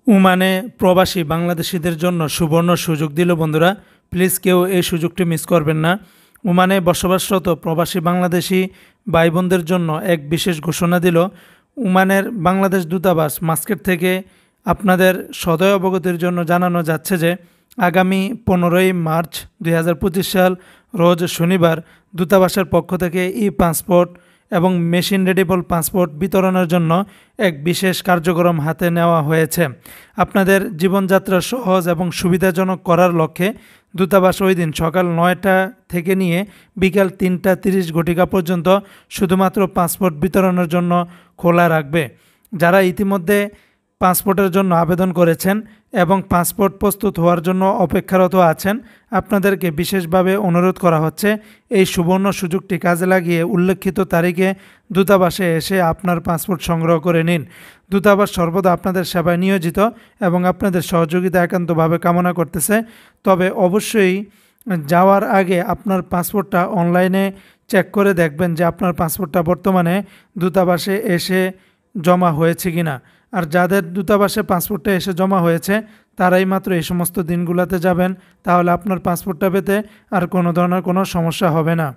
ওমানে প্রবাসী বাংলাদেশিদের জন্য সুবর্ণ সুযোগ দিল বন্ধুরা। প্লিজ কেউ এই সুযোগটি মিস করবেন না। ওমানে বসবাসরত প্রবাসী বাংলাদেশি ভাই বোনদের জন্য এক বিশেষ ঘোষণা দিল ওমানের বাংলাদেশ দূতাবাস। মাস্কেট থেকে আপনাদের সদয় অবগতির জন্য জানানো যাচ্ছে যে আগামী 15ই মার্চ 2025 সাল রোজ শনিবার দূতাবাসের পক্ষ থেকে ই পাসপোর্ট এবং মেশিন রিডেবল পাসপোর্ট বিতরণের জন্য এক বিশেষ কার্যক্রম হাতে নেওয়া হয়েছে। আপনাদের জীবনযাত্রা সহজ এবং সুবিধাজনক করার লক্ষ্যে দূতাবাস ওই দিন সকাল 9টা থেকে নিয়ে বিকাল 3টা 30 ঘটিকা পর্যন্ত শুধুমাত্র পাসপোর্ট বিতরণের জন্য খোলা রাখবে। যারা ইতিমধ্যে পাসপোর্টের জন্য আবেদন করেছেন এবং পাসপোর্ট প্রস্তুত হওয়ার জন্য অপেক্ষারত আছেন, আপনাদেরকে বিশেষভাবে অনুরোধ করা হচ্ছে এই সুবর্ণ সুযোগটি কাজে লাগিয়ে উল্লেখিত তারিখে দূতাবাসে এসে আপনার পাসপোর্ট সংগ্রহ করে নিন। দূতাবাস সর্বদা আপনাদের সেবায় নিয়োজিত এবং আপনাদের সহযোগিতা একান্তভাবে কামনা করতেছে। তবে অবশ্যই যাওয়ার আগে আপনার পাসপোর্টটা অনলাইনে চেক করে দেখবেন যে আপনার পাসপোর্টটা বর্তমানে দূতাবাসে এসে জমা হয়েছে কিনা। আর যাদের দূতাবাসে পাসপোর্টটা এসে জমা হয়েছে তারাই মাত্র এই সমস্ত দিনগুলোতে যাবেন, তাহলে আপনার পাসপোর্টটা পেতে আর কোনো ধরনের কোনো সমস্যা হবে না।